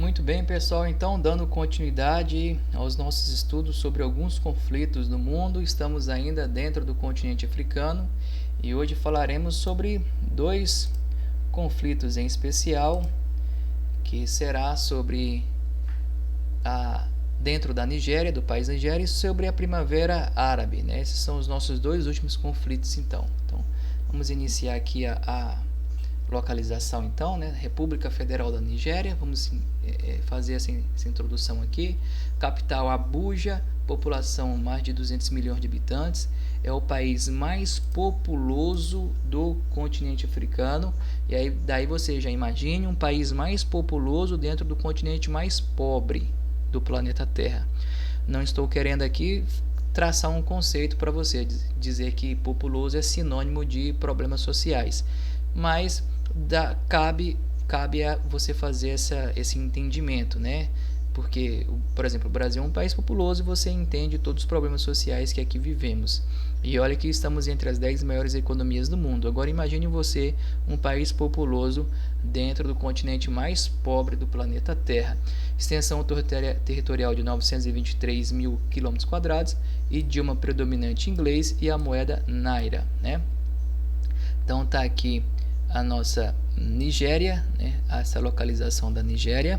Muito bem, pessoal. Então, dando continuidade aos nossos estudos sobre alguns conflitos no mundo, estamos ainda dentro do continente africano e hoje falaremos sobre dois conflitos em especial, que será sobre dentro da Nigéria, do país Nigéria, e sobre a Primavera Árabe, né? Esses são os nossos dois últimos conflitos, então. Vamos iniciar aqui a localização, então, né? República Federal da Nigéria. Vamos fazer essa introdução aqui. Capital Abuja, população mais de 200 milhões de habitantes. É o país mais populoso do continente africano. E aí, daí você já imagine um país mais populoso dentro do continente mais pobre do planeta Terra. Não estou querendo aqui traçar um conceito para você, dizer que populoso é sinônimo de problemas sociais, mas cabe a você fazer esse entendimento, né? Porque, por exemplo, o Brasil é um país populoso e você entende todos os problemas sociais que aqui vivemos. E olha que estamos entre as 10 maiores economias do mundo. Agora imagine você um país populoso dentro do continente mais pobre do planeta Terra. Extensão territorial de 923 mil km², idioma predominante inglês e a moeda naira, né? Então está aqui a nossa Nigéria, né? Essa localização da Nigéria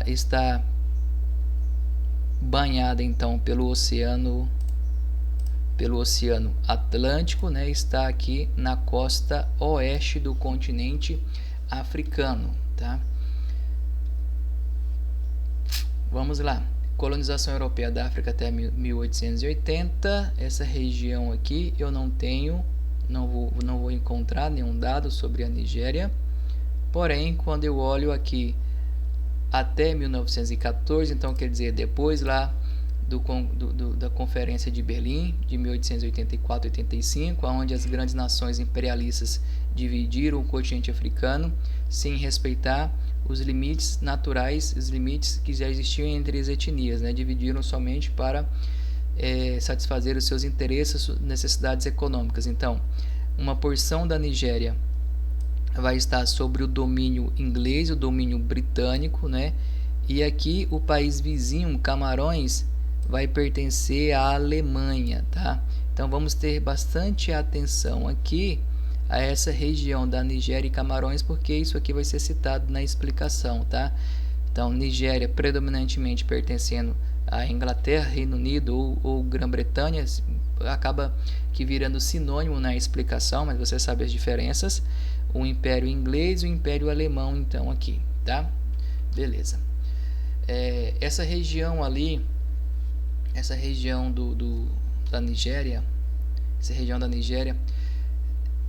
está banhada então pelo Oceano Atlântico, né? Está aqui na costa oeste do continente africano, tá? Vamos lá. Colonização europeia da África até 1880. Essa região aqui eu não vou encontrar nenhum dado sobre a Nigéria. Porém, quando eu olho aqui até 1914, então quer dizer depois lá da Conferência de Berlim de 1884-85, onde as grandes nações imperialistas dividiram o continente africano sem respeitar os limites naturais, os limites que já existiam entre as etnias, né? Dividiram somente para satisfazer os seus interesses, necessidades econômicas. Então, uma porção da Nigéria vai estar sobre o domínio inglês, o domínio britânico, né? E aqui o país vizinho, Camarões, vai pertencer à Alemanha, tá? Então vamos ter bastante atenção aqui a essa região da Nigéria e Camarões, porque isso aqui vai ser citado na explicação, tá? Então, Nigéria predominantemente pertencendo à Inglaterra, Reino Unido ou Grã-Bretanha, acaba que virando sinônimo na explicação, mas você sabe as diferenças. O Império Inglês e o Império Alemão, então, aqui, tá? Beleza. Essa região ali, essa região da Nigéria,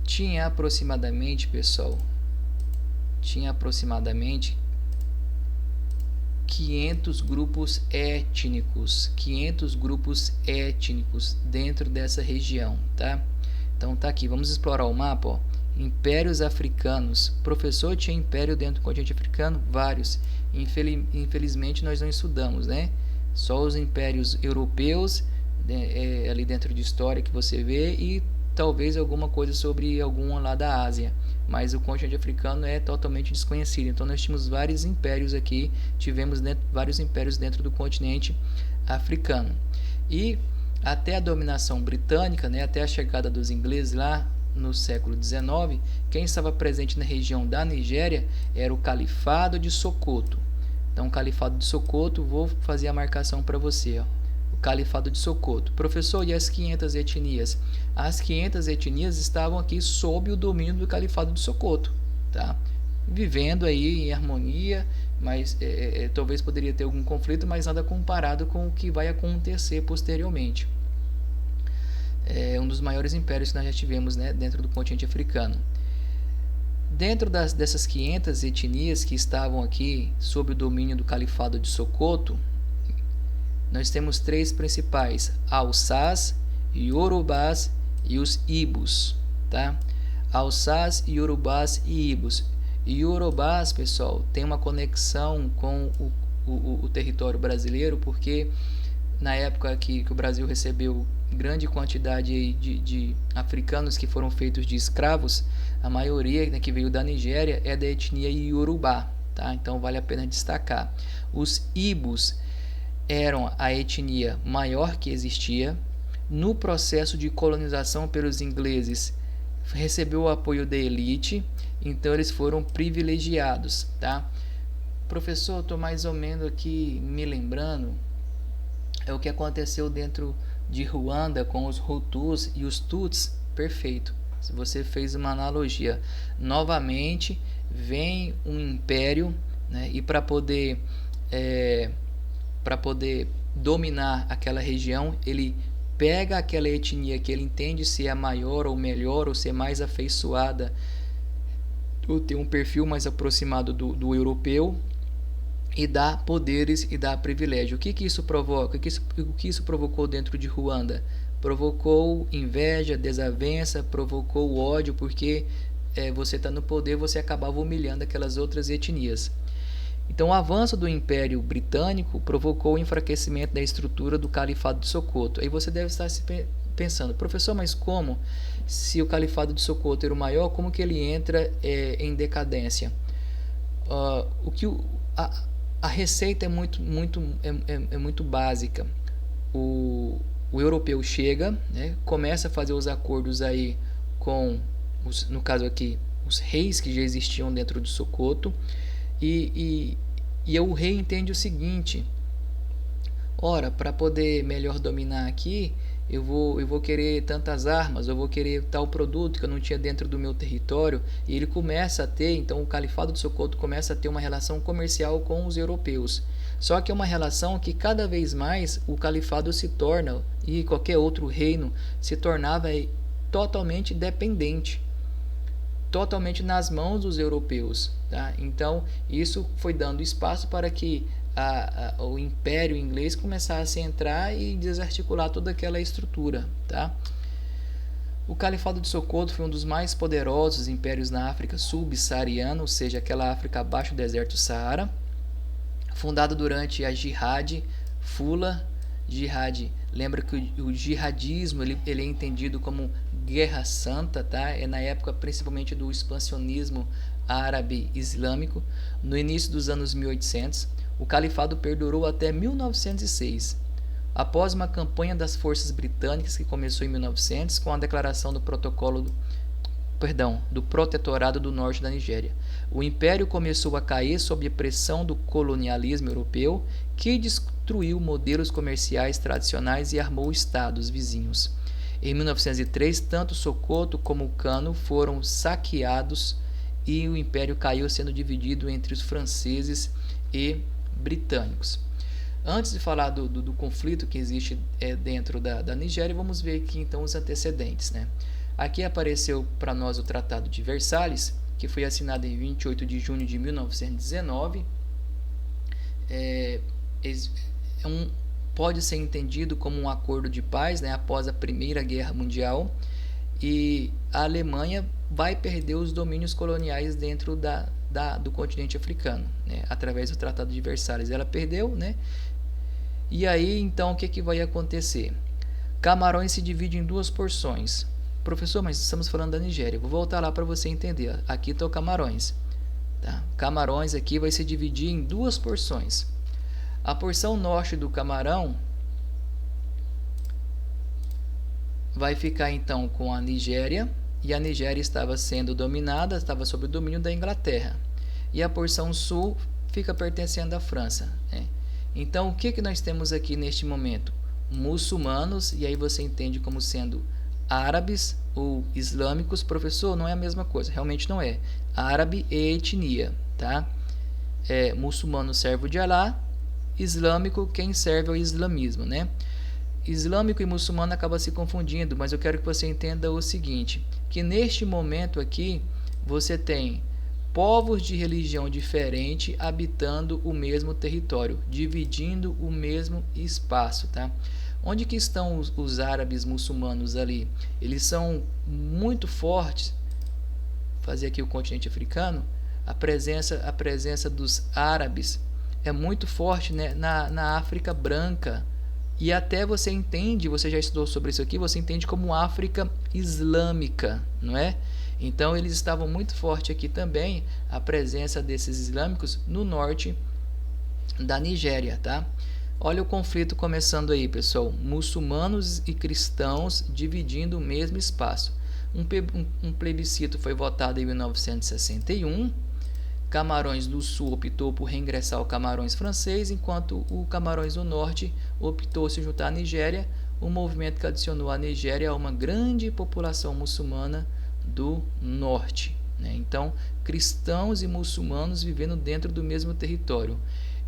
tinha aproximadamente, pessoal, 500 grupos étnicos dentro dessa região, tá? Então tá aqui, vamos explorar o mapa, ó. Impérios africanos. Professor, tinha império dentro do continente africano? Vários. Infelizmente nós não estudamos, né? Só os impérios europeus, ali dentro de história que você vê, e talvez alguma coisa sobre algum lá da Ásia, mas o continente africano é totalmente desconhecido. Então nós tínhamos vários impérios aqui, vários impérios dentro do continente africano. E até a dominação britânica, né, até a chegada dos ingleses lá no século XIX, quem estava presente na região da Nigéria era o Califado de Sokoto. Então o Califado de Sokoto, vou fazer a marcação para você, ó. Califado de Sokoto. Professor, e as 500 etnias? As 500 etnias estavam aqui sob o domínio do Califado de Sokoto, tá? Vivendo aí em harmonia, mas talvez poderia ter algum conflito, mas nada comparado com o que vai acontecer posteriormente. É um dos maiores impérios que nós já tivemos, né, dentro do continente africano. Dentro dessas 500 etnias que estavam aqui sob o domínio do Califado de Sokoto, nós temos três principais: Hausás, Yorubás e os Ibos, tá? Hausás, Yorubás e Ibos. Yorubás, pessoal, tem uma conexão com o território brasileiro, porque na época que o Brasil recebeu grande quantidade de africanos que foram feitos de escravos, a maioria, né, que veio da Nigéria é da etnia Yorubá, tá? Então vale a pena destacar. Os ibos eram a etnia maior que existia. No processo de colonização pelos ingleses, recebeu o apoio da elite, então eles foram privilegiados, tá? Professor, eu estou mais ou menos aqui me lembrando, é o que aconteceu dentro de Ruanda com os Hutus e os Tuts, perfeito. Se você fez uma analogia, novamente vem um império, né, e para poder dominar aquela região, ele pega aquela etnia que ele entende ser a maior ou melhor, ou ser mais afeiçoada, ou ter um perfil mais aproximado do europeu, e dá poderes e dá privilégio. O que isso provoca? O que isso provocou dentro de Ruanda? Provocou inveja, desavença, provocou ódio, porque você está no poder, você acabava humilhando aquelas outras etnias. Então, o avanço do Império Britânico provocou o enfraquecimento da estrutura do Califado de Sokoto. Aí você deve estar se pensando, professor, mas como? Se o Califado de Sokoto era o maior, como que ele entra em decadência? A receita é muito básica. O europeu chega, né, começa a fazer os acordos aí com, no caso aqui, os reis que já existiam dentro de Sokoto, e o rei entende o seguinte: ora, para poder melhor dominar aqui, eu vou querer tantas armas, eu vou querer tal produto que eu não tinha dentro do meu território, e ele começa a ter, então o Califado de Sokoto começa a ter uma relação comercial com os europeus. Só que é uma relação que cada vez mais o califado se torna, e qualquer outro reino se tornava totalmente dependente, totalmente nas mãos dos europeus, tá? Então isso foi dando espaço para que o Império Inglês começasse a entrar e desarticular toda aquela estrutura, tá? O Califado de Sokoto foi um dos mais poderosos impérios na África subsaariana, ou seja, aquela África abaixo do deserto Saara, fundado durante a Jihad Fula. Jihad, lembra que o jihadismo ele é entendido como guerra santa, tá? É na época principalmente do expansionismo árabe islâmico. No início dos anos 1800, o califado perdurou até 1906, após uma campanha das forças britânicas que começou em 1900 com a declaração do do Protetorado do Norte da Nigéria. O império começou a cair sob a pressão do colonialismo europeu, que destruiu modelos comerciais tradicionais e armou estados vizinhos. Em 1903, tanto Sokoto como Kano foram saqueados e o império caiu, sendo dividido entre os franceses e britânicos. Antes de falar do conflito que existe dentro da Nigéria, vamos ver aqui então os antecedentes, né? Aqui apareceu para nós o Tratado de Versalhes, que foi assinado em 28 de junho de 1919. Pode ser entendido como um acordo de paz, né, após a Primeira Guerra Mundial, e a Alemanha vai perder os domínios coloniais dentro do continente africano, né, através do Tratado de Versalhes. Ela perdeu, né? E aí, então, o que vai acontecer? Camarões se divide em duas porções. Professor, mas estamos falando da Nigéria. Vou voltar lá para você entender. Aqui está o Camarões. Tá? Camarões aqui vai se dividir em duas porções. A porção norte do Camarão vai ficar então com a Nigéria, e a Nigéria estava sendo dominada, estava sob o domínio da Inglaterra. E a porção sul fica pertencendo à França, né? Então, o que nós temos aqui neste momento? Muçulmanos, e aí você entende como sendo árabes ou islâmicos. Professor, não é a mesma coisa, realmente não é. Árabe e etnia, tá? Muçulmano serve o de Alá, islâmico quem serve ao islamismo, né? Islâmico e muçulmano acaba se confundindo, mas eu quero que você entenda o seguinte, que neste momento aqui você tem povos de religião diferente habitando o mesmo território, dividindo o mesmo espaço, tá? Onde que estão os árabes muçulmanos ali? Eles são muito fortes. Fazer aqui o continente africano, a presença dos árabes é muito forte, né, na África branca. E até você entende, você já estudou sobre isso aqui, você entende como África islâmica, não é? Então eles estavam muito forte aqui também, a presença desses islâmicos no norte da Nigéria, tá? Olha o conflito começando aí, pessoal. Muçulmanos e cristãos dividindo o mesmo espaço. Um plebiscito foi votado em 1961. Camarões do Sul optou por reingressar ao Camarões francês, enquanto o Camarões do Norte optou se juntar à Nigéria, um movimento que adicionou a Nigéria a uma grande população muçulmana do norte, né? Então, cristãos e muçulmanos vivendo dentro do mesmo território.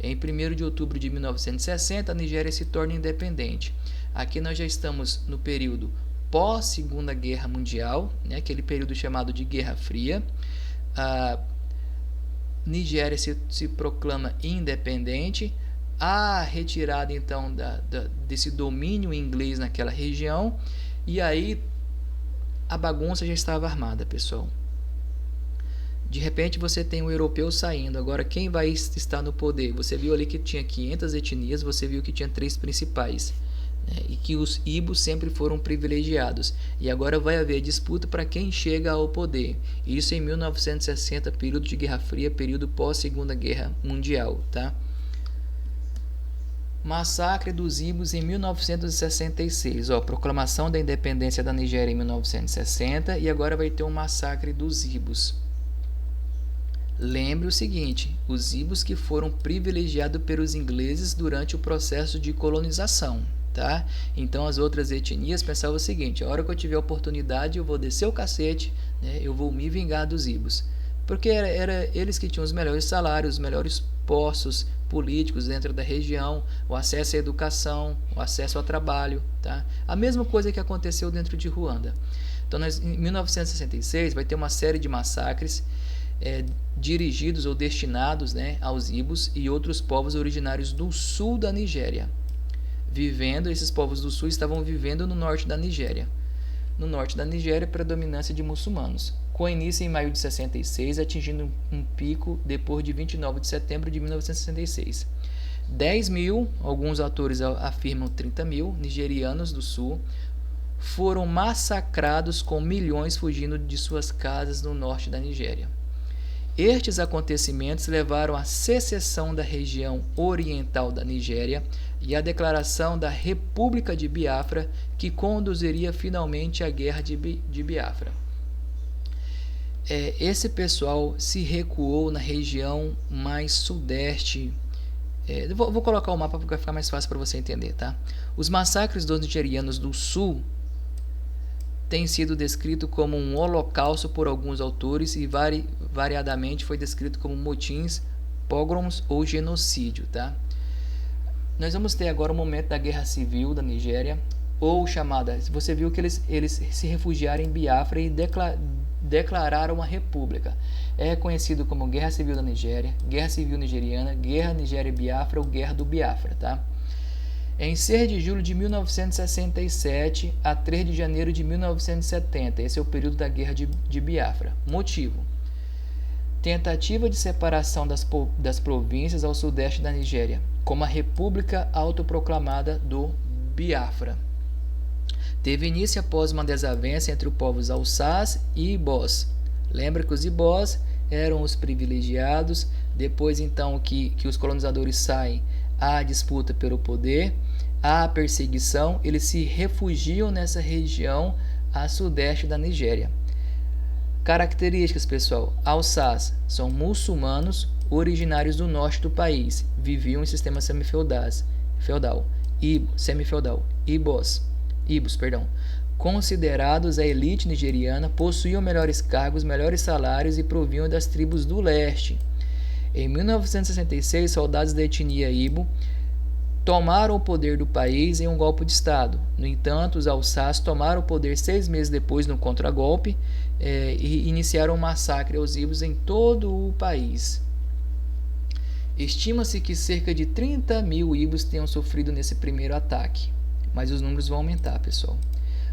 Em 1º de outubro de 1960, a Nigéria se torna independente. Aqui nós já estamos no período pós-Segunda Guerra Mundial, né? Aquele período chamado de Guerra Fria. A Nigéria se proclama independente. A retirada então desse domínio inglês naquela região, e aí a bagunça já estava armada, pessoal. De repente você tem um europeu saindo, agora quem vai estar no poder? Você viu ali que tinha 500 etnias, você viu que tinha 3 principais, né? E que os ibos sempre foram privilegiados, e agora vai haver disputa para quem chega ao poder. Isso em 1960, período de Guerra Fria, período pós-Segunda Guerra Mundial, tá? Massacre dos Ibos em 1966. Proclamação da independência da Nigéria em 1960, e agora vai ter um massacre dos Ibos. Lembre o seguinte, os Ibos que foram privilegiados pelos ingleses durante o processo de colonização, tá? Então as outras etnias pensavam o seguinte: a hora que eu tiver oportunidade eu vou descer o cacete, né? Eu vou me vingar dos Ibos. Porque era eles que tinham os melhores salários, os melhores postos políticos dentro da região, o acesso à educação, o acesso ao trabalho, tá? A mesma coisa que aconteceu dentro de Ruanda. Então, em 1966 vai ter uma série de massacres dirigidos ou destinados, né, aos Ibos e outros povos originários do sul da Nigéria. Esses povos do sul estavam vivendo no norte da Nigéria. No norte da Nigéria, predominância de muçulmanos, com início em maio de 66, atingindo um pico depois de 29 de setembro de 1966. 10 mil, alguns autores afirmam 30 mil, nigerianos do sul foram massacrados, com milhões fugindo de suas casas no norte da Nigéria. Estes acontecimentos levaram à secessão da região oriental da Nigéria e à declaração da República de Biafra, que conduziria finalmente à Guerra de Biafra. Esse pessoal se recuou na região mais sudeste. Vou colocar o mapa para ficar mais fácil para você entender, tá? Os massacres dos nigerianos do sul tem sido descrito como um holocausto por alguns autores e variadamente foi descrito como motins, pogroms ou genocídio, tá? Nós vamos ter agora o momento da Guerra Civil da Nigéria, ou chamada, você viu que eles se refugiaram em Biafra e declararam uma república. É reconhecido como Guerra Civil da Nigéria, Guerra Civil Nigeriana, Guerra Nigéria-Biafra ou Guerra do Biafra, tá? Em 6 de julho de 1967 a 3 de janeiro de 1970, esse é o período da Guerra de Biafra. Motivo: tentativa de separação das províncias ao sudeste da Nigéria, como a República Autoproclamada do Biafra. Teve início após uma desavença entre os povos Hausás e Ibós. Lembra que os Ibós eram os privilegiados, depois então que os colonizadores saem, há a disputa pelo poder, há a perseguição, eles se refugiam nessa região a sudeste da Nigéria. Características, pessoal: Hausás são muçulmanos originários do norte do país, viviam em sistema semifeudal. Ibos, considerados a elite nigeriana, possuíam melhores cargos, melhores salários e provinham das tribos do leste. Em 1966, soldados da etnia Ibo tomaram o poder do país em um golpe de Estado. No entanto, os Hausás tomaram o poder 6 meses depois no contragolpe e iniciaram um massacre aos Ibos em todo o país. Estima-se que cerca de 30 mil Ibos tenham sofrido nesse primeiro ataque, mas os números vão aumentar, pessoal.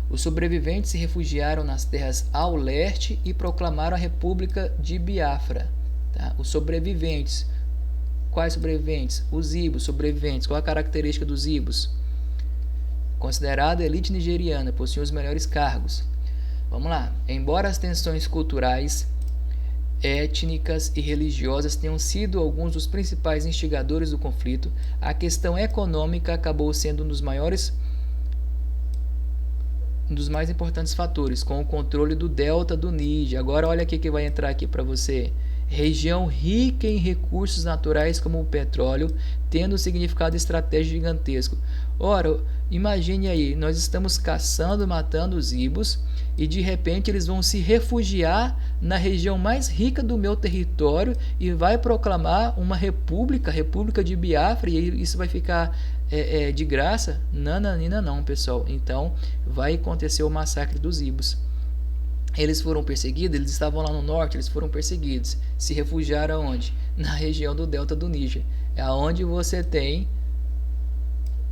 Os sobreviventes se refugiaram nas terras ao leste e proclamaram a República de Biafra. Tá? Os sobreviventes. Quais sobreviventes? Os Ibos sobreviventes. Qual a característica dos Ibos? Considerada elite nigeriana, possuíam os melhores cargos. Vamos lá. Embora as tensões culturais, étnicas e religiosas tenham sido alguns dos principais instigadores do conflito, a questão econômica acabou sendo um dos mais importantes fatores, com o controle do delta do Níger. Agora olha o que vai entrar aqui para você. Região rica em recursos naturais como o petróleo, tendo um significado estratégico gigantesco. Ora, imagine aí, nós estamos caçando, matando os ibos e de repente eles vão se refugiar na região mais rica do meu território e vai proclamar uma república, a República de Biafra, e isso vai ficar de graça? Nananina não, pessoal. Então vai acontecer o massacre dos ibos. Eles foram perseguidos, eles estavam lá no norte, eles foram perseguidos. Se refugiaram onde? Na região do delta do Níger. É onde você tem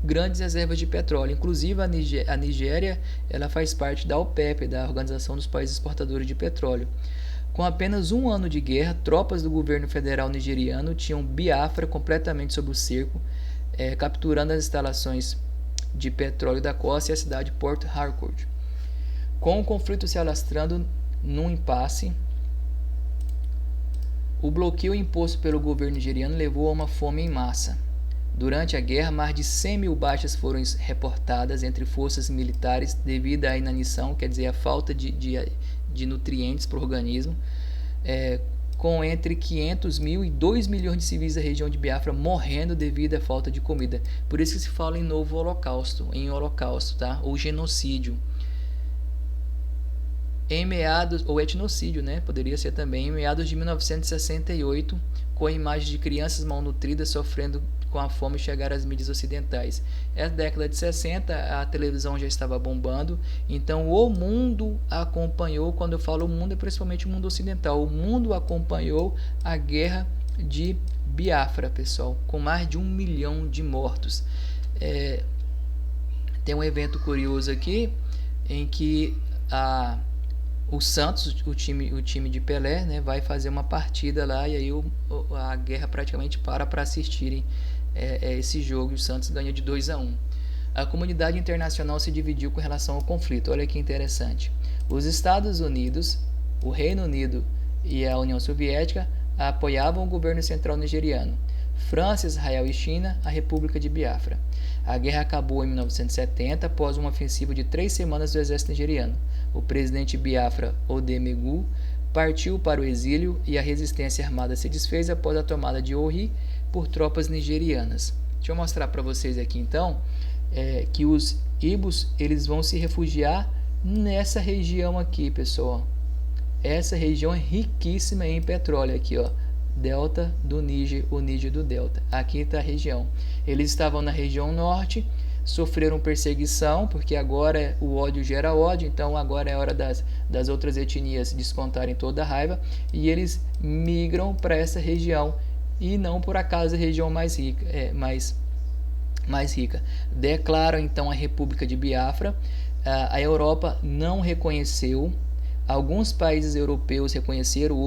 grandes reservas de petróleo. Inclusive a Nigéria, ela faz parte da OPEP, da Organização dos Países Exportadores de Petróleo. Com apenas um ano de guerra, tropas do governo federal nigeriano tinham Biafra completamente sob o cerco, capturando as instalações de petróleo da costa e a cidade de Port Harcourt. Com o conflito se alastrando num impasse, o bloqueio imposto pelo governo nigeriano levou a uma fome em massa. Durante a guerra, mais de 100 mil baixas foram reportadas entre forças militares devido à inanição, quer dizer, a falta de nutrientes para o organismo, com entre 500 mil e 2 milhões de civis da região de Biafra morrendo devido à falta de comida. Por isso que se fala em novo holocausto, tá? Ou genocídio. Em meados, ou etnocídio, né? Poderia ser também, em meados de 1968, com a imagem de crianças malnutridas sofrendo com a fome chegar às mídias ocidentais. Na década de 60, a televisão já estava bombando, então o mundo acompanhou, quando eu falo o mundo, é principalmente o mundo ocidental, o mundo acompanhou a guerra de Biafra, pessoal, com mais de 1 milhão de mortos. Tem um evento curioso aqui, em que o Santos, o time de Pelé, né, vai fazer uma partida lá, e aí a guerra praticamente para assistirem esse jogo, e o Santos ganha de 2-1. A comunidade internacional se dividiu com relação ao conflito. Olha que interessante. Os Estados Unidos, o Reino Unido e a União Soviética apoiavam o governo central nigeriano. França, Israel e China, a República de Biafra. A guerra acabou em 1970 após uma ofensiva de 3 semanas do exército nigeriano. O presidente Biafra, Odemegu, partiu para o exílio e a resistência armada se desfez após a tomada de Ori por tropas nigerianas. Deixa eu mostrar para vocês aqui então que os ibos eles vão se refugiar nessa região aqui, pessoal. Essa região é riquíssima em petróleo aqui, ó. Delta do Níger, o Níger do Delta. Aqui está a região. Eles estavam na região norte, sofreram perseguição, porque agora o ódio gera ódio, então agora é hora das outras etnias descontarem toda a raiva, e eles migram para essa região, e não por acaso a região mais rica, mais rica. Declaram então a República de Biafra. A Europa não reconheceu, alguns países europeus reconheceram,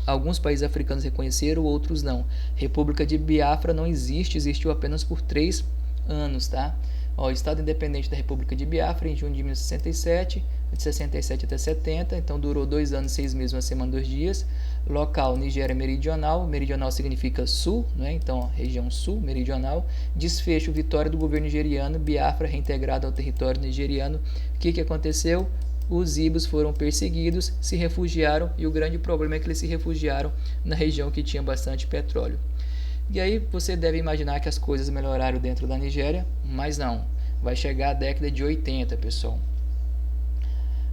alguns países africanos reconheceram, outros não. República de Biafra não existiu apenas por 3 anos, tá? O Estado Independente da República de Biafra em junho de 1967, de 67 até 70, então durou 2 anos, 6 meses, 1 semana, 2 dias. Local, Nigéria Meridional, meridional significa sul, né? Então região sul, meridional. Desfecho, vitória do governo nigeriano, Biafra reintegrada ao território nigeriano. O que aconteceu? Os ibos foram perseguidos, se refugiaram, e o grande problema é que eles se refugiaram na região que tinha bastante petróleo. E aí você deve imaginar que as coisas melhoraram dentro da Nigéria, mas não. Vai chegar a década de 80, pessoal.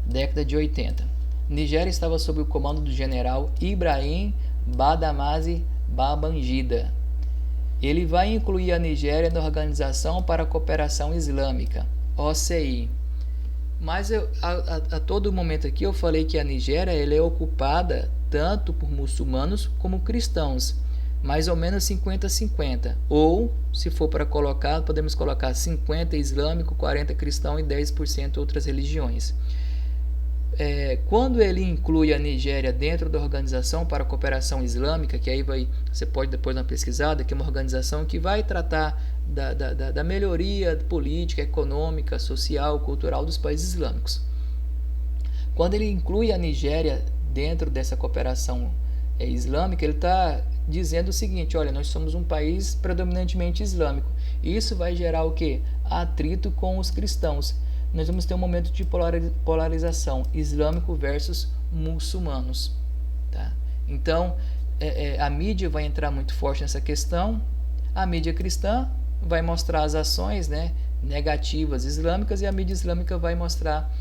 Década de 80. Nigéria estava sob o comando do general Ibrahim Badamasi Babangida. Ele vai incluir a Nigéria na Organização para a Cooperação Islâmica, OCI. Mas a todo momento aqui eu falei que a Nigéria ela é ocupada tanto por muçulmanos como cristãos. Mais ou menos 50-50, ou se for para colocar, podemos colocar 50 islâmico, 40 cristão e 10% outras religiões. Quando ele inclui a Nigéria dentro da Organização para a Cooperação Islâmica, que aí você pode depois dar uma pesquisada, que é uma organização que vai tratar da melhoria política, econômica, social, cultural dos países islâmicos. Quando ele inclui a Nigéria dentro dessa cooperação islâmica, ele está dizendo o seguinte: olha, nós somos um país predominantemente islâmico. Isso vai gerar o quê? Atrito com os cristãos. Nós vamos ter um momento de polarização, islâmico versus muçulmanos. Tá? Então, a mídia vai entrar muito forte nessa questão. A mídia cristã vai mostrar as ações, né, negativas islâmicas, e a mídia islâmica vai mostrar,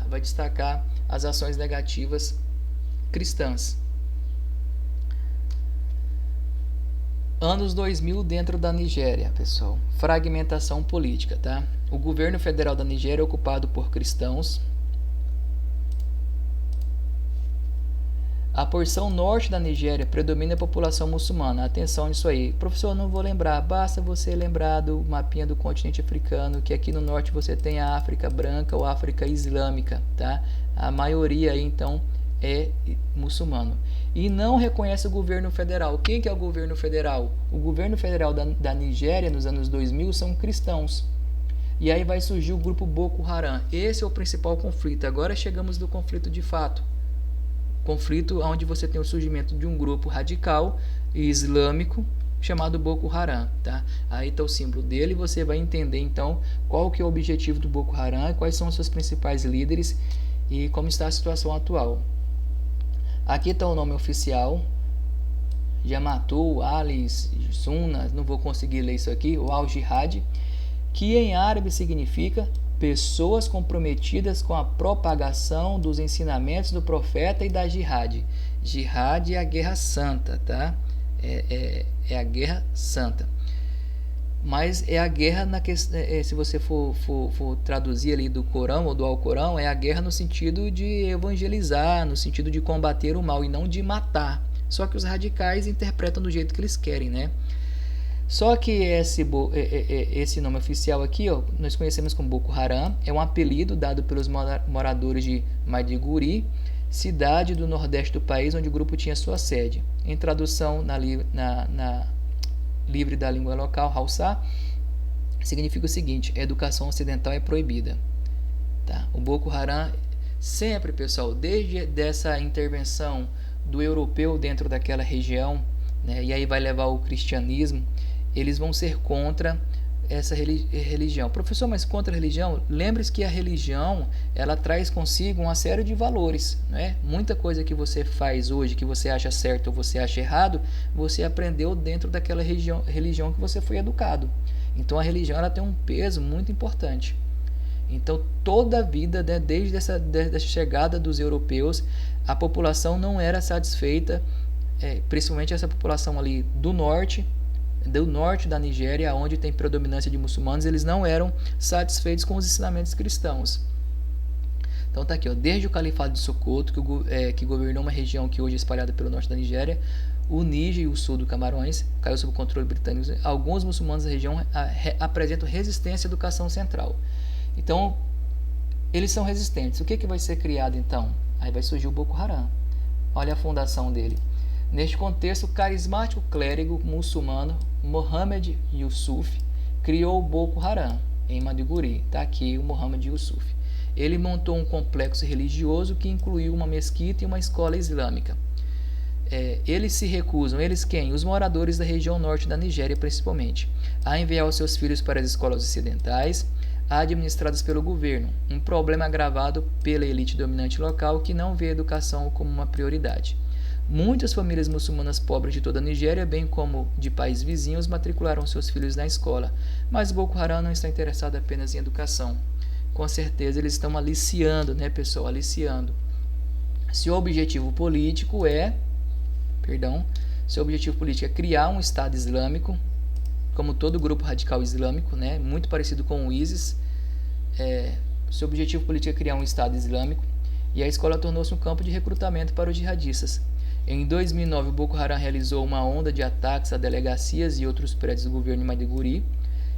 vai destacar as ações negativas cristãs. Anos 2000 dentro da Nigéria, pessoal. Fragmentação política, tá? O governo federal da Nigéria é ocupado por cristãos. A porção norte da Nigéria predomina a população muçulmana. Atenção nisso aí. Professor, não vou lembrar. Basta você lembrar do mapinha do continente africano, que aqui no norte você tem a África branca ou África islâmica, tá? A maioria aí, então, é muçulmano. E não reconhece o governo federal. Quem que é o governo federal? O governo federal da Nigéria, nos anos 2000, são cristãos. E aí vai surgir o grupo Boko Haram. Esse é o principal conflito. Agora chegamos do conflito de fato. Conflito onde você tem o surgimento de um grupo radical e islâmico chamado Boko Haram, tá? Aí está o símbolo dele, e você vai entender então qual que é o objetivo do Boko Haram, quais são os seus principais líderes e como está a situação atual. Aqui está o nome oficial: Jamaatu Ali Sunna, não vou conseguir ler isso aqui, o Al-Jihad, que em árabe significa pessoas comprometidas com a propagação dos ensinamentos do profeta e da jihad. Jihad é a guerra santa, tá? É a guerra santa. Mas é a guerra, se você for traduzir ali do Corão ou do Alcorão, é a guerra no sentido de evangelizar, no sentido de combater o mal e não de matar. Só que os radicais interpretam do jeito que eles querem, né? Só que esse nome oficial aqui, ó, nós conhecemos como Boko Haram, é um apelido dado pelos moradores de Maiduguri, cidade do nordeste do país onde o grupo tinha sua sede. Em tradução na livre da língua local, Hausa, significa o seguinte: educação ocidental é proibida. Tá? O Boko Haram sempre, pessoal, desde dessa intervenção do europeu dentro daquela região, né, e aí vai levar o cristianismo, eles vão ser contra essa religião. Professor, mas contra a religião? Lembre-se que a religião, ela traz consigo uma série de valores, né? Muita coisa que você faz hoje, que você acha certo ou você acha errado, você aprendeu dentro daquela religião que você foi educado. Então a religião, ela tem um peso muito importante. Então toda a vida, né, desde essa chegada dos europeus, a população não era satisfeita, principalmente essa população ali do norte da Nigéria, onde tem predominância de muçulmanos, eles não eram satisfeitos com os ensinamentos cristãos. Então tá aqui, ó, desde o Califado de Sokoto, que governou uma região que hoje é espalhada pelo norte da Nigéria, o Níger e o sul do Camarões caiu sob o controle britânico. Alguns muçulmanos da região apresentam resistência à educação central. Então, eles são resistentes. O que vai ser criado então? Aí vai surgir o Boko Haram. Olha a fundação dele. Neste contexto, o carismático clérigo muçulmano Mohammed Yusuf criou o Boko Haram em Maiduguri. Está aqui o Mohammed Yusuf. Ele montou um complexo religioso que incluiu uma mesquita e uma escola islâmica. Eles se recusam, eles quem? Os moradores da região norte da Nigéria, principalmente, a enviar os seus filhos para as escolas ocidentais, administradas pelo governo, um problema agravado pela elite dominante local que não vê a educação como uma prioridade. Muitas famílias muçulmanas pobres de toda a Nigéria, bem como de países vizinhos, matricularam seus filhos na escola, mas Boko Haram não está interessado apenas em educação. Com certeza eles estão aliciando, né, pessoal? Aliciando. Se o objetivo político é criar um Estado Islâmico, como todo grupo radical islâmico, né, muito parecido com o ISIS, seu objetivo político é criar um Estado Islâmico, e a escola tornou-se um campo de recrutamento para os jihadistas. Em 2009, o Boko Haram realizou uma onda de ataques a delegacias e outros prédios do governo de Maiduguri.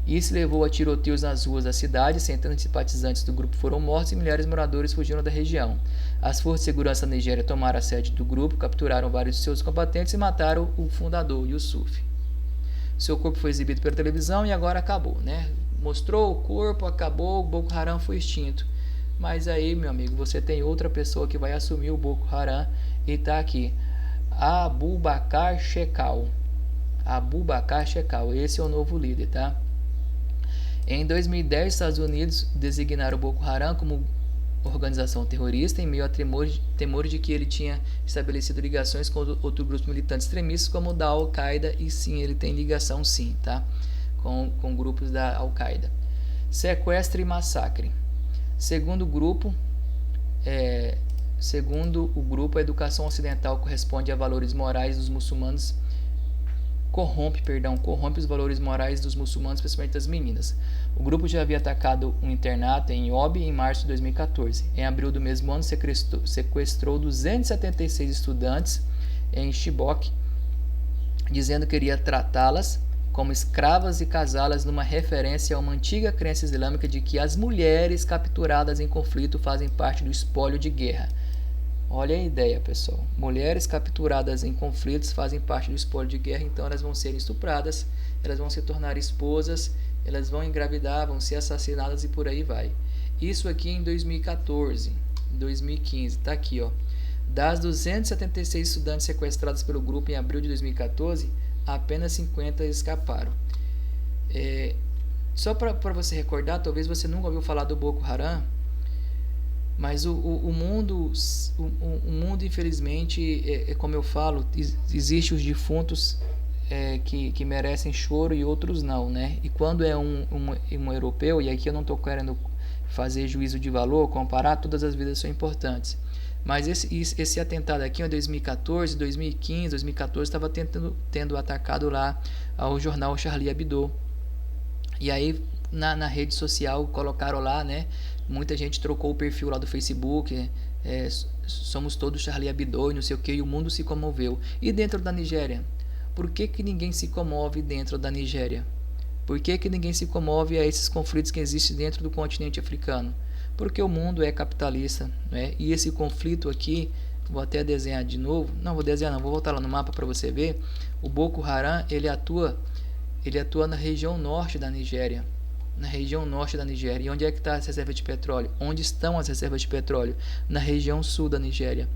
Isso levou a tiroteios nas ruas da cidade, centenas de simpatizantes do grupo foram mortos e milhares de moradores fugiram da região. As forças de segurança da Nigéria tomaram a sede do grupo, capturaram vários de seus combatentes e mataram o fundador, Yusuf. Seu corpo foi exibido pela televisão e agora acabou, né? Mostrou o corpo, acabou, o Boko Haram foi extinto. Mas aí, meu amigo, você tem outra pessoa que vai assumir o Boko Haram e está aqui, Abu Bakr Shekau. Abu Bakr Shekau, esse é o novo líder, tá? Em 2010, Estados Unidos designaram o Boko Haram como organização terrorista em meio a temores de que ele tinha estabelecido ligações com outros grupos militantes extremistas como o da Al-Qaeda, e sim, ele tem ligação sim, tá? Com grupos da Al-Qaeda. Sequestro e massacre. Segundo o grupo, a educação ocidental corresponde a valores morais dos muçulmanos, corrompe os valores morais dos muçulmanos, principalmente das meninas. O grupo já havia atacado um internato em Iob em março de 2014. Em abril do mesmo ano, sequestrou 276 estudantes em Chibok, dizendo que iria tratá-las como escravas e casá-las, numa referência a uma antiga crença islâmica de que as mulheres capturadas em conflito fazem parte do espólio de guerra. Olha a ideia, pessoal. Mulheres capturadas em conflitos fazem parte do espólio de guerra, então elas vão ser estupradas, elas vão se tornar esposas, elas vão engravidar, vão ser assassinadas e por aí vai. Isso aqui em 2014, 2015, tá aqui, ó. Das 276 estudantes sequestrados pelo grupo em abril de 2014, apenas 50 escaparam. Só para você recordar, talvez você nunca ouviu falar do Boko Haram, mas o mundo, infelizmente, como eu falo, existe os defuntos que merecem choro e outros não, né? E quando é um europeu, e aqui eu não estou querendo fazer juízo de valor, comparar, todas as vidas são importantes. Mas esse atentado aqui em 2014, 2015, 2014, estava tendo atacado lá ao jornal Charlie Hebdo. E aí na rede social colocaram lá, né? Muita gente trocou o perfil lá do Facebook, somos todos Charlie Hebdo e não sei o que, e o mundo se comoveu. E dentro da Nigéria? Por que ninguém se comove dentro da Nigéria? Por que ninguém se comove a esses conflitos que existem dentro do continente africano? Porque o mundo é capitalista, né? E esse conflito aqui, vou até desenhar de novo, não vou desenhar não, vou voltar lá no mapa para você ver. O Boko Haram, ele atua na região norte da Nigéria. E onde é que está as reservas de petróleo? Onde estão as reservas de petróleo? Na região sul da Nigéria.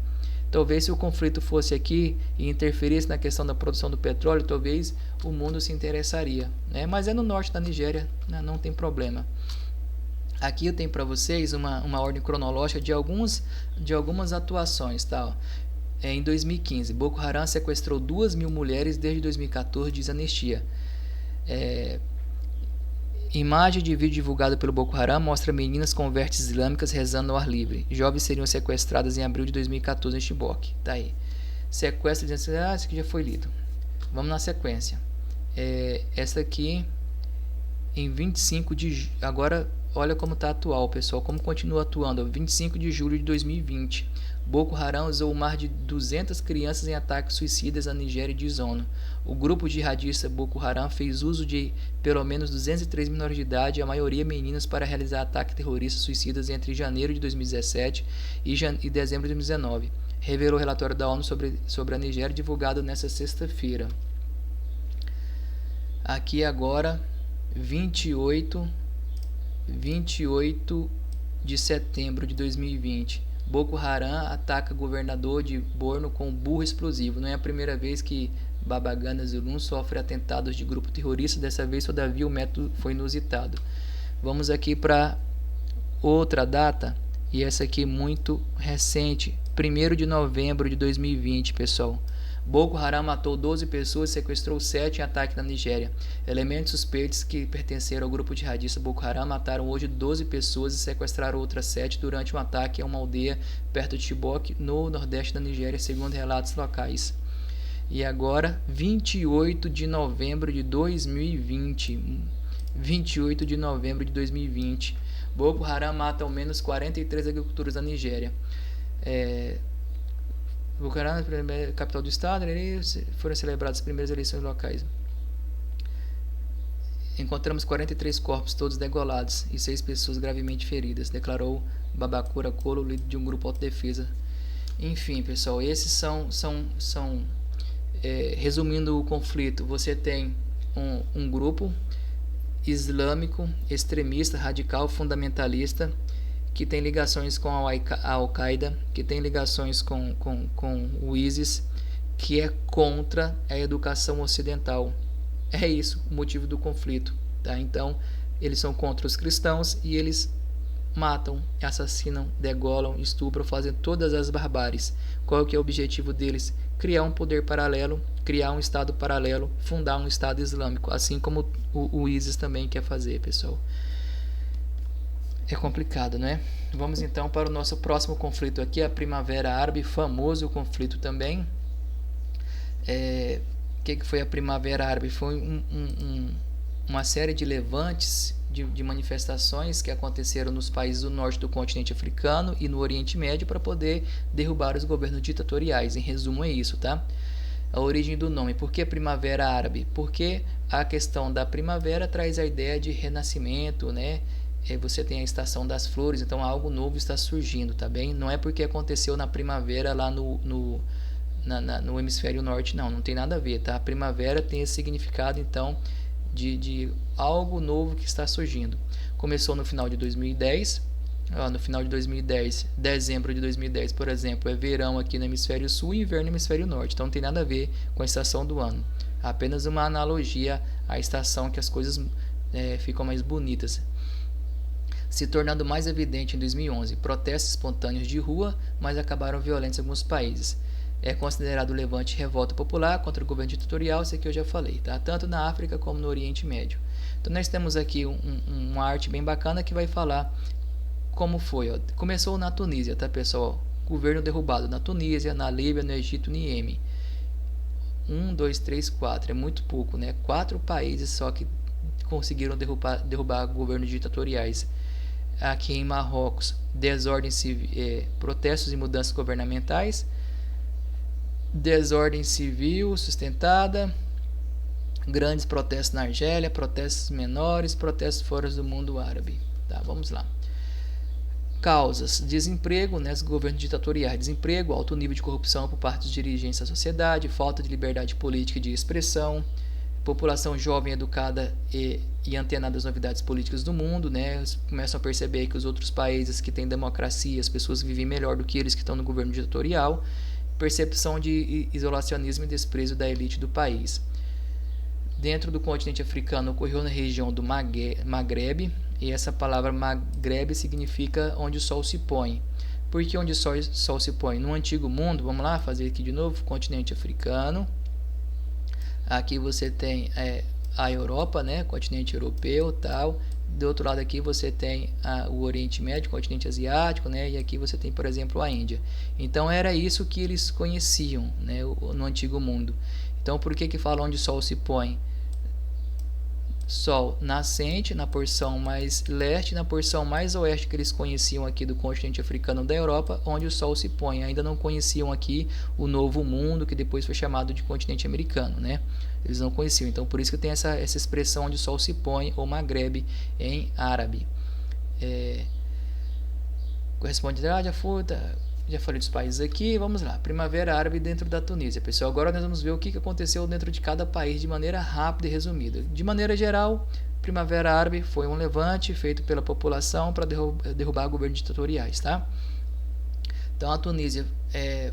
Talvez se o conflito fosse aqui e interferisse na questão da produção do petróleo, talvez o mundo se interessaria, né? Mas é no norte da Nigéria, né? Não tem problema. Aqui eu tenho para vocês uma ordem cronológica de algumas atuações, tá? Em 2015, Boko Haram sequestrou 2.000 mulheres desde 2014, diz Anistia. Imagem de vídeo divulgada pelo Boko Haram mostra meninas com vestes islâmicas rezando ao ar livre. Jovens seriam sequestradas em abril de 2014 em Chibok. Tá aí. Sequestro de... isso aqui já foi lido. Vamos na sequência. Essa aqui em 25 de... Agora, olha como está atual, pessoal. Como continua atuando. 25 de julho de 2020. Boko Haram usou mais de 200 crianças em ataques suicidas na Nigéria e Dizono. O grupo jihadista Boko Haram fez uso de pelo menos 203 menores de idade, a maioria meninos, para realizar ataques terroristas suicidas entre janeiro de 2017 e dezembro de 2019, revelou o relatório da ONU sobre a Nigéria divulgado nesta sexta-feira. Aqui agora, 28 de setembro de 2020. Boko Haram ataca governador de Borno com burro explosivo. Não é a primeira vez que Babagana Zulum sofre atentados de grupo terrorista. Dessa vez, todavia, o método foi inusitado. Vamos aqui para outra data, e essa aqui muito recente, 1º de novembro de 2020, pessoal. Boko Haram matou 12 pessoas e sequestrou 7 em ataque na Nigéria. Elementos suspeitos que pertenceram ao grupo jihadista Boko Haram mataram hoje 12 pessoas e sequestraram outras 7 durante um ataque a uma aldeia perto de Chibok, no nordeste da Nigéria, segundo relatos locais. E agora, 28 de novembro de 2020. 28 de novembro de 2020. Boko Haram mata ao menos 43 agricultores da Nigéria. Boko Haram, capital do estado, foram celebradas as primeiras eleições locais. Encontramos 43 corpos, todos degolados, e 6 pessoas gravemente feridas, declarou Babakura Kolo, líder de um grupo autodefesa. Enfim, pessoal, esses são resumindo o conflito, você tem um grupo islâmico, extremista, radical, fundamentalista, que tem ligações com a Al-Qaeda, que tem ligações com o ISIS, que é contra a educação ocidental. É isso o motivo do conflito. Tá? Então, eles são contra os cristãos e eles matam, assassinam, degolam, estupram, fazem todas as barbáries. Qual que é o objetivo deles? Criar um poder paralelo, criar um estado paralelo, fundar um estado islâmico, assim como o ISIS também quer fazer, pessoal. É complicado, né? Vamos então para o nosso próximo conflito aqui, a Primavera Árabe, famoso conflito também. O que foi a Primavera Árabe? Foi uma série de levantes, de manifestações que aconteceram nos países do norte do continente africano e no Oriente Médio para poder derrubar os governos ditatoriais. Em resumo, é isso, tá? A origem do nome. Por que Primavera Árabe? Porque a questão da primavera traz a ideia de renascimento, né? Você tem a estação das flores, então algo novo está surgindo, tá bem? Não é porque aconteceu na primavera lá no hemisfério norte, não tem nada a ver, tá? A primavera tem esse significado, então, de algo novo que está surgindo. Começou no final de 2010, no final de 2010, dezembro de 2010, por exemplo, é verão aqui no hemisfério sul e inverno no hemisfério norte, então não tem nada a ver com a estação do ano. Apenas uma analogia à estação que as coisas ficam mais bonitas. Se tornando mais evidente em 2011, protestos espontâneos de rua, mas acabaram violentos em alguns países. É considerado levante revolta popular contra o governo ditatorial, isso aqui eu já falei, tá? Tanto na África como no Oriente Médio. Então nós temos aqui uma arte bem bacana que vai falar como foi. Ó. Começou na Tunísia, tá, pessoal? Governo derrubado na Tunísia, na Líbia, no Egito, no Iêmen. 1, 2, 3, 4, é muito pouco, né? 4 países só que conseguiram derrubar governos ditatoriais. Aqui em Marrocos, desordem civil, protestos e mudanças governamentais, desordem civil sustentada, grandes protestos na Argélia, protestos menores, protestos fora do mundo árabe. Tá, vamos lá. Causas: desemprego, né, governos ditatoriais, desemprego, alto nível de corrupção por parte dos dirigentes da sociedade, falta de liberdade política e de expressão, população jovem, educada e antenada às novidades políticas do mundo, né? Eles começam a perceber que os outros países que têm democracia, as pessoas vivem melhor do que eles que estão no governo ditatorial, percepção de isolacionismo e desprezo da elite do país. Dentro do continente africano ocorreu na região do Maghreb, e essa palavra Maghreb significa onde o sol se põe. Por que onde o sol se põe? No antigo mundo, vamos lá fazer aqui de novo, continente africano. Aqui você tem a Europa, né, continente europeu, tal. Do outro lado aqui você tem o Oriente Médio, continente asiático, né, e aqui você tem, por exemplo, a Índia. Então era isso que eles conheciam, né, no antigo mundo. Então por que fala onde o sol se põe? Sol nascente na porção mais leste, na porção mais oeste que eles conheciam aqui do continente africano da Europa, onde o sol se põe. Ainda não conheciam aqui o novo mundo, que depois foi chamado de continente americano, né? Eles não conheciam, então por isso que tem essa expressão onde o sol se põe, ou Maghreb em árabe. Corresponde a já falei dos países aqui, vamos lá. Primavera Árabe dentro da Tunísia. Pessoal, agora nós vamos ver o que aconteceu dentro de cada país de maneira rápida e resumida. De maneira geral, Primavera Árabe foi um levante feito pela população para derrubar governos ditatoriais, tá? Então a Tunísia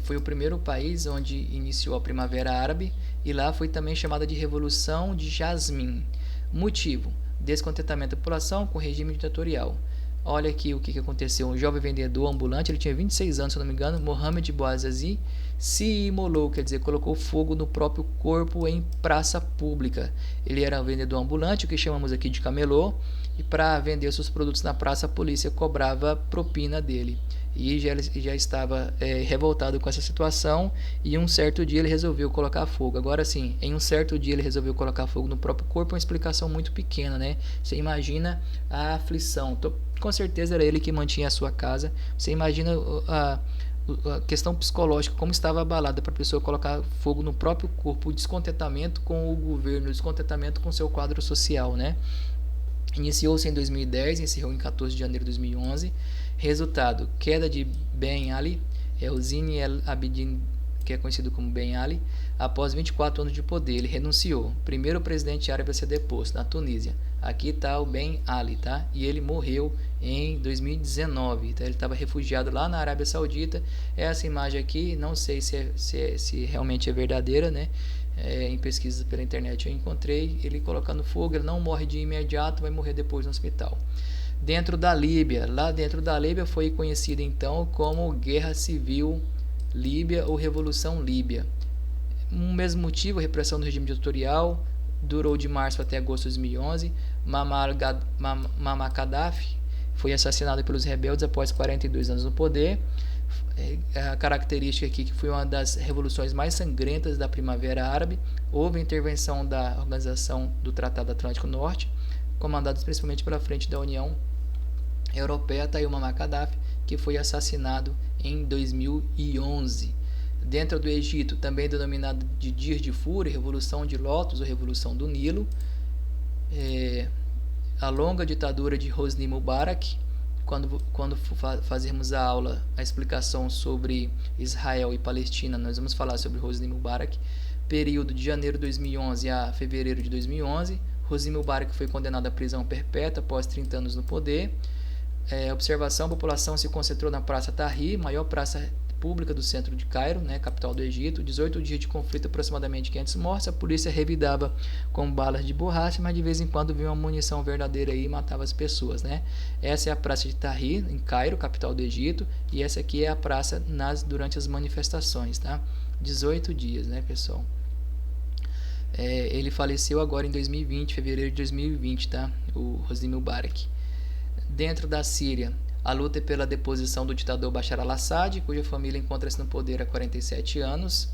foi o primeiro país onde iniciou a Primavera Árabe e lá foi também chamada de Revolução de Jasmim. Motivo: descontentamento da população com o regime ditatorial. Olha aqui o que aconteceu. Um jovem vendedor ambulante, ele tinha 26 anos, se não me engano, Mohamed Bouazizi, se imolou, quer dizer, colocou fogo no próprio corpo em praça pública. Ele era um vendedor ambulante, o que chamamos aqui de camelô, e para vender seus produtos na praça, a polícia cobrava propina dele. E já estava revoltado com essa situação, e um certo dia ele resolveu colocar fogo. Agora sim, em um certo dia ele resolveu colocar fogo no próprio corpo, uma explicação muito pequena, né? Você imagina a aflição. Com certeza era ele que mantinha a sua casa. Você imagina a questão psicológica, como estava abalada para a pessoa colocar fogo no próprio corpo, o descontentamento com o governo, o descontentamento com o seu quadro social, né? Iniciou-se em 2010, encerrou em 14 de janeiro de 2011. Resultado: queda de Ben Ali, Zine El Abidine, que é conhecido como Ben Ali, após 24 anos de poder. Ele renunciou. Primeiro presidente árabe a ser deposto, na Tunísia. Aqui está o Ben Ali, tá? E ele morreu em 2019. Tá? Ele estava refugiado lá na Arábia Saudita. Essa imagem aqui, não sei se realmente é verdadeira, né? Em pesquisas pela internet eu encontrei ele colocando fogo. Ele não morre de imediato, vai morrer depois no hospital. Dentro da Líbia, lá dentro da Líbia foi conhecida então como Guerra Civil Líbia ou Revolução Líbia. Um mesmo motivo, a repressão do regime ditatorial, durou de março até agosto de 2011. Muammar Gaddafi foi assassinado pelos rebeldes após 42 anos no poder. A característica aqui que foi uma das revoluções mais sangrentas da Primavera Árabe. Houve intervenção da Organização do Tratado Atlântico Norte, comandados principalmente pela frente da União Europeia. Está aí o Muammar Gaddafi, que foi assassinado em 2011. Dentro do Egito, também denominado de Dias de Fúria, Revolução de Lótus ou Revolução do Nilo. A longa ditadura de Hosni Mubarak. Quando fazermos a aula, a explicação sobre Israel e Palestina, nós vamos falar sobre Hosni Mubarak. Período de janeiro de 2011 a fevereiro de 2011. Hosni Mubarak foi condenado à prisão perpétua após 30 anos no poder. Observação: a população se concentrou na Praça Tahrir, maior praça pública do centro de Cairo, né, capital do Egito. 18 dias de conflito, aproximadamente 500 mortos. A polícia revidava com balas de borracha, mas de vez em quando vinha uma munição verdadeira aí e matava as pessoas, né? Essa é a Praça de Tahrir, em Cairo, capital do Egito, e essa aqui é a praça durante as manifestações, tá? 18 dias, né, pessoal? Ele faleceu agora em 2020, fevereiro de 2020, tá? O Hosni Mubarak. Dentro da Síria, a luta é pela deposição do ditador Bashar al-Assad, cuja família encontra-se no poder há 47 anos.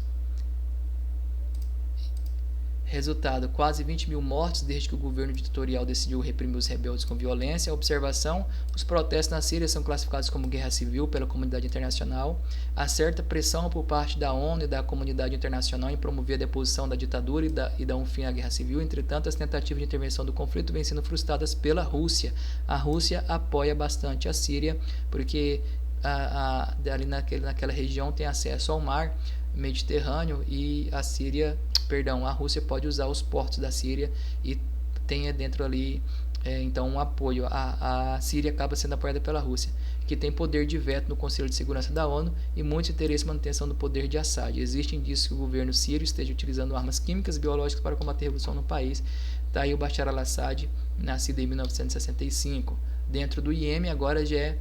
Resultado: quase 20 mil mortos desde que o governo ditatorial decidiu reprimir os rebeldes com violência. Observação: os protestos na Síria são classificados como guerra civil pela comunidade internacional. Há certa pressão por parte da ONU e da comunidade internacional em promover a deposição da ditadura e dar um fim à guerra civil. Entretanto, as tentativas de intervenção do conflito vêm sendo frustradas pela Rússia. A Rússia apoia bastante a Síria, porque ali naquela região tem acesso ao mar Mediterrâneo e a Rússia pode usar os portos da Síria e tem dentro ali então um apoio. A Síria acaba sendo apoiada pela Rússia, que tem poder de veto no Conselho de Segurança da ONU e muito interesse em manutenção do poder de Assad. Existem indícios que o governo sírio esteja utilizando armas químicas e biológicas para combater a revolução no país. Está aí o Bashar al-Assad, nascido em 1965. Dentro do Iêmen, agora já é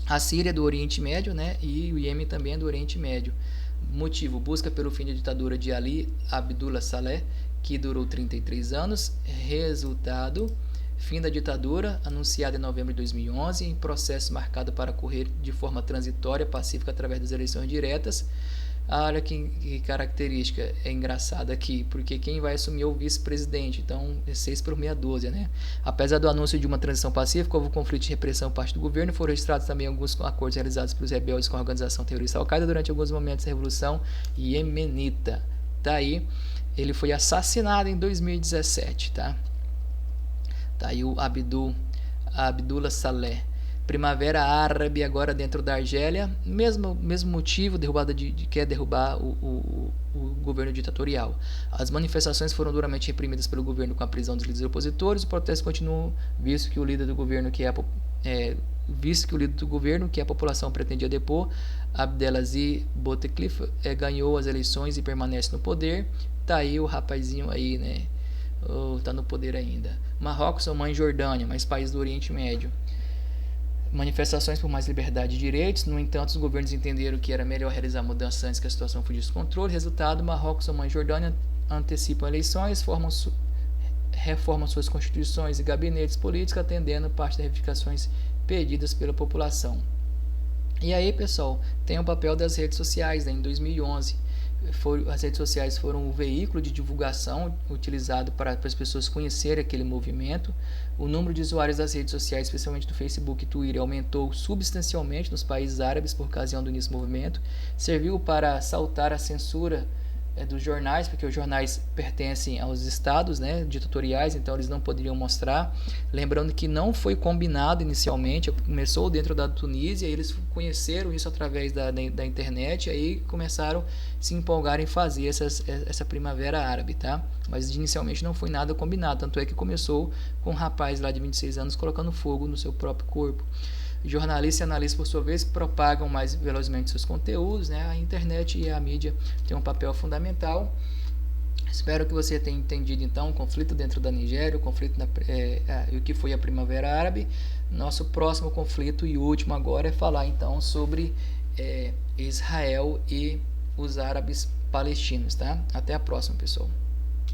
a Síria do Oriente Médio, né? E o Iêmen também é do Oriente Médio. Motivo: busca pelo fim da ditadura de Ali Abdullah Saleh, que durou 33 anos. Resultado: fim da ditadura, anunciada em novembro de 2011, em processo marcado para ocorrer de forma transitória, pacífica, através das eleições diretas. Olha que característica engraçada aqui, porque quem vai assumir é o vice-presidente, então é 6 por meia dúzia, né? Apesar do anúncio de uma transição pacífica, houve conflito de repressão por parte do governo. Foram registrados também alguns acordos realizados pelos rebeldes com a organização terrorista Al-Qaeda durante alguns momentos da Revolução Iemenita. Tá aí, ele foi assassinado em 2017, tá? Tá aí o Abdullah Saleh. Primavera Árabe agora dentro da Argélia, mesmo motivo, derrubada quer derrubar o governo ditatorial. As manifestações foram duramente reprimidas pelo governo com a prisão dos líderes opositores. O protesto continua, visto que o líder do governo que a população pretendia depor, Abdelaziz Bouteflika, ganhou as eleições e permanece no poder. Tá aí o rapazinho aí, né? Tá no poder ainda. Marrocos, Omã e Jordânia, mais países do Oriente Médio. Manifestações por mais liberdade e direitos. No entanto, os governos entenderam que era melhor realizar mudanças antes que a situação fugisse do controle. Resultado: Marrocos, Omã e Jordânia antecipam eleições, reformam suas constituições e gabinetes políticos, atendendo parte das reivindicações pedidas pela população. E aí, pessoal, tem o papel das redes sociais, né? Em 2011, as redes sociais foram um veículo de divulgação utilizado para as pessoas conhecerem aquele movimento. O número de usuários das redes sociais, especialmente do Facebook e Twitter, aumentou substancialmente nos países árabes por ocasião do início do movimento. Serviu para saltar a censura dos jornais, porque os jornais pertencem aos estados, né, ditatoriais, então eles não poderiam mostrar. Lembrando que não foi combinado inicialmente, começou dentro da Tunísia, eles conheceram isso através da internet, aí começaram a se empolgar em fazer essa primavera árabe, tá? Mas inicialmente não foi nada combinado, tanto é que começou com um rapaz lá de 26 anos colocando fogo no seu próprio corpo. Jornalistas e analistas, por sua vez, propagam mais velozmente seus conteúdos, né? A internet e a mídia têm um papel fundamental. Espero que você tenha entendido, então, o conflito dentro da Nigéria, o conflito o que foi a Primavera Árabe. Nosso próximo conflito e último agora é falar, então, sobre Israel e os árabes palestinos, tá? Até a próxima, pessoal.